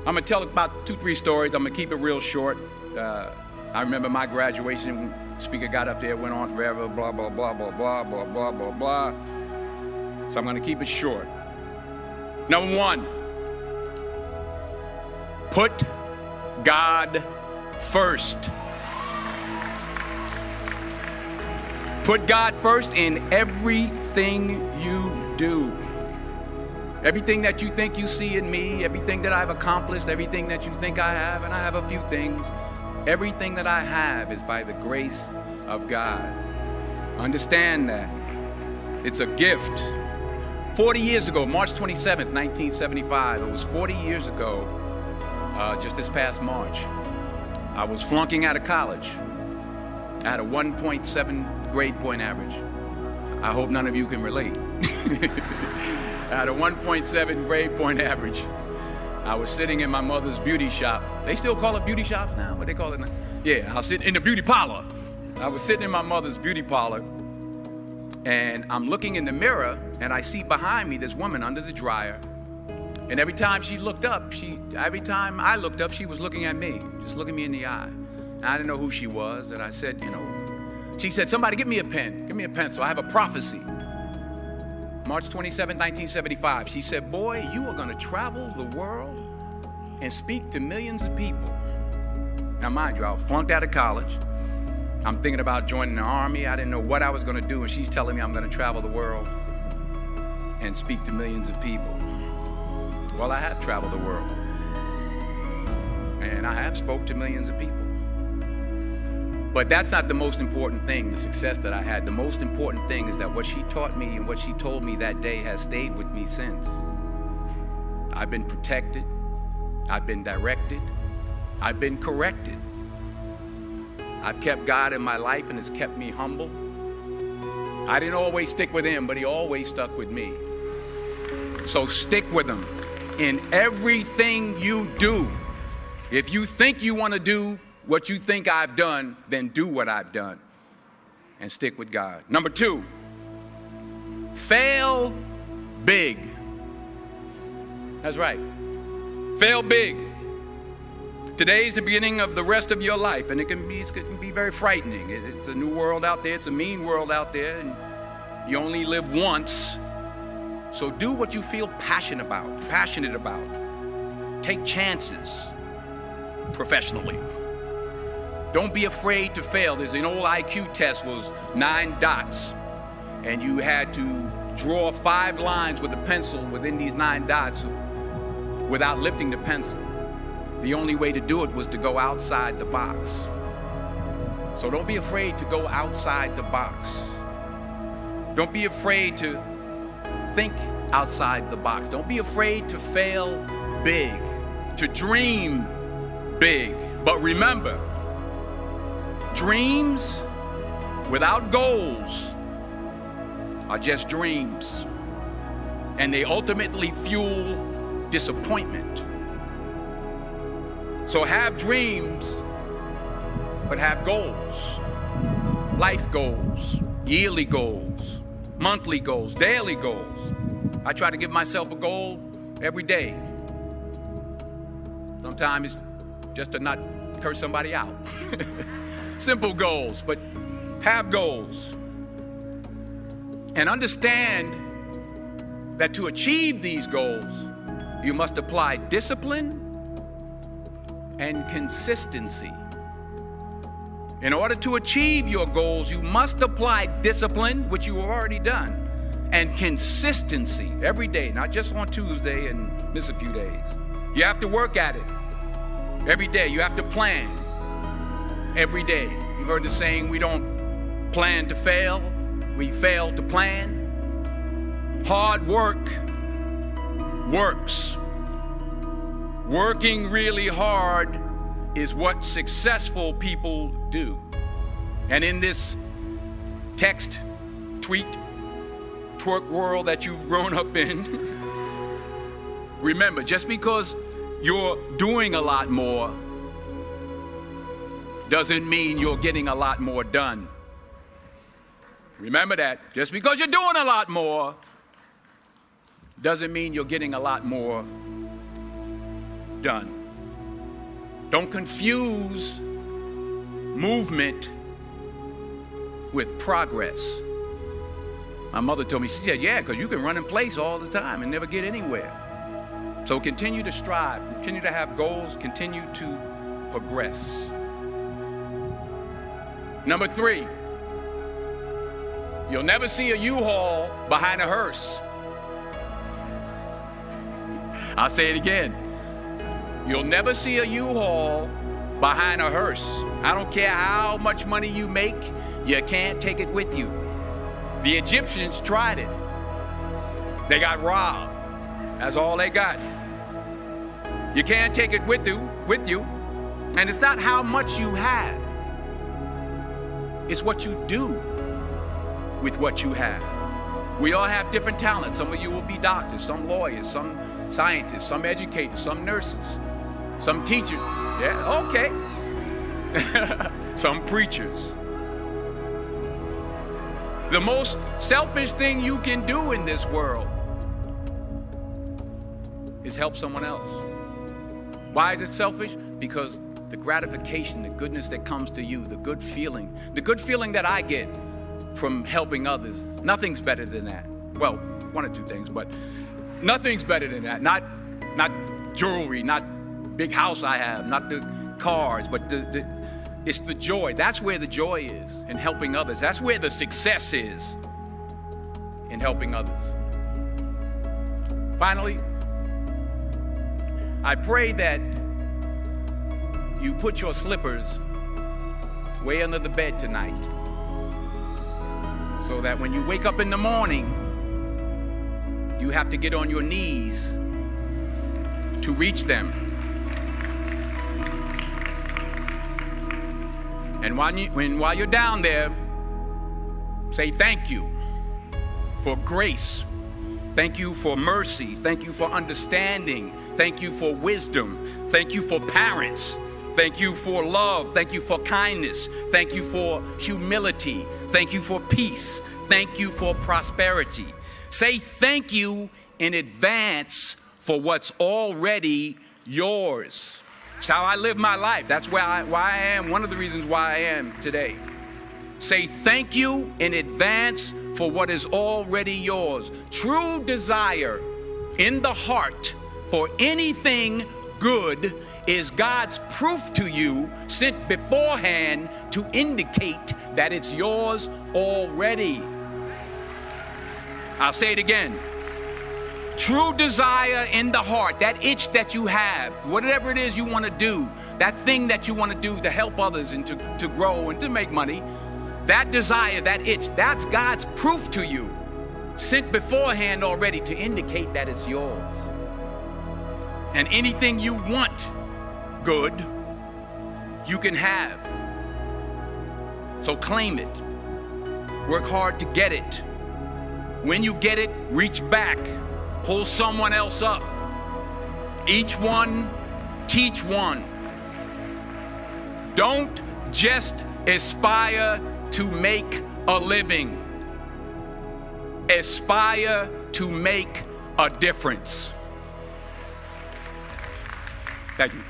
I'm going to tell about 2-3 stories. I'm going to keep it real short. I remember my graduation, speaker got up there, went on forever, blah, blah, blah, blah, blah, blah, blah, blah, blah. So I'm going to keep it short. Number 1, put God first. Put God first in everything you do. Everything that you think you see in me, everything that I've accomplished, everything that you think I have, and I have a few things, everything that I have is by the grace of God. Understand that. It's a gift. 40 years ago, March 27th, 1975, it was 40 years ago, just this past March, I was flunking out of college. I had a 1.7 grade point average. I hope none of you can relate. I had a 1.7 grade point average. I was sitting in my mother's beauty shop. They still call it beauty shops now? What they call it now? Yeah, I was sitting in the beauty parlor. I was sitting in my mother's beauty parlor, and I'm looking in the mirror, and I see behind me this woman under the dryer. And every time I looked up, she was looking at me, just looking me in the eye. And I didn't know who she was, and I said, she said, somebody give me a pen, give me a pencil. I have a prophecy. March 27, 1975. She said, boy, you are going to travel the world and speak to millions of people. Now, mind you, I was flunked out of college. I'm thinking about joining the army. I didn't know what I was going to do, and she's telling me I'm going to travel the world and speak to millions of people. Well, I have traveled the world, and I have spoke to millions of people. But that's not the most important thing, the success that I had. The most important thing is that what she taught me and what she told me that day has stayed with me since. I've been protected. I've been directed. I've been corrected. I've kept God in my life, and it's kept me humble. I didn't always stick with him, but he always stuck with me. So stick with him in everything you do. If you think you want to do what you think I've done, then do what I've done and stick with God. Number 2, fail big. That's right. Fail big. Today's the beginning of the rest of your life, and it can be very frightening. It's a new world out there. It's a mean world out there, and you only live once. So do what you feel passionate about. Take chances professionally. Don't be afraid to fail. There's an old IQ test, was 9 dots, and you had to draw 5 lines with a pencil within these 9 dots without lifting the pencil. The only way to do it was to go outside the box. So don't be afraid to go outside the box. Don't be afraid to think outside the box. Don't be afraid to fail big, to dream big. But remember, dreams without goals are just dreams, and they ultimately fuel disappointment. So have dreams, but have goals. Life goals, yearly goals, monthly goals, daily goals. I try to give myself a goal every day. Sometimes it's just to not curse somebody out. Simple goals, but have goals. And understand that to achieve these goals, you must apply discipline and consistency. In order to achieve your goals, you must apply discipline, which you have already done, and consistency every day, not just on Tuesday and miss a few days. You have to work at it every day. You have to plan every day. You've heard the saying, we don't plan to fail, we fail to plan. Hard work works. Working really hard is what successful people do. And in this text, tweet, twerk world that you've grown up in, remember, just because you're doing a lot more doesn't mean you're getting a lot more done. Remember that. Just because you're doing a lot more doesn't mean you're getting a lot more done. Don't confuse movement with progress. My mother told me, she said, yeah, because you can run in place all the time and never get anywhere. So continue to strive, continue to have goals, continue to progress. Number 3, you'll never see a U-Haul behind a hearse. I'll say it again. You'll never see a U-Haul behind a hearse. I don't care how much money you make, you can't take it with you. The Egyptians tried it. They got robbed. That's all they got. You can't take it with you. And it's not how much you have. It's what you do with what you have. We all have different talents. Some of you will be doctors, some lawyers, some scientists, some educators, some nurses, some teachers. Yeah, okay. Some preachers. The most selfish thing you can do in this world is help someone else. Why is it selfish? Because the gratification, the goodness that comes to you, the good feeling that I get from helping others, nothing's better than that. Well, one or two things, but nothing's better than that. Not jewelry, not big house I have, not the cars, but it's the joy. That's where the joy is, in helping others. That's where the success is, in helping others. Finally, I pray that you put your slippers way under the bed tonight, so that when you wake up in the morning, you have to get on your knees to reach them. And while you're down there, say thank you for grace. Thank you for mercy. Thank you for understanding. Thank you for wisdom. Thank you for parents. Thank you for love. Thank you for kindness. Thank you for humility. Thank you for peace. Thank you for prosperity. Say thank you in advance for what's already yours. It's how I live my life. That's why I am, one of the reasons why I am today. Say thank you in advance for what is already yours. True desire in the heart for anything good is God's proof to you, sent beforehand to indicate that it's yours already. I'll say it again. True desire in the heart, that itch that you have, whatever it is you want to do, that thing that you want to do to help others and to grow and to make money, that desire, that itch, that's God's proof to you, sent beforehand already to indicate that it's yours. And anything you want good, you can have. So claim it. Work hard to get it. When you get it, reach back. Pull someone else up. Each one, teach one. Don't just aspire to make a living. Aspire to make a difference. Thank you.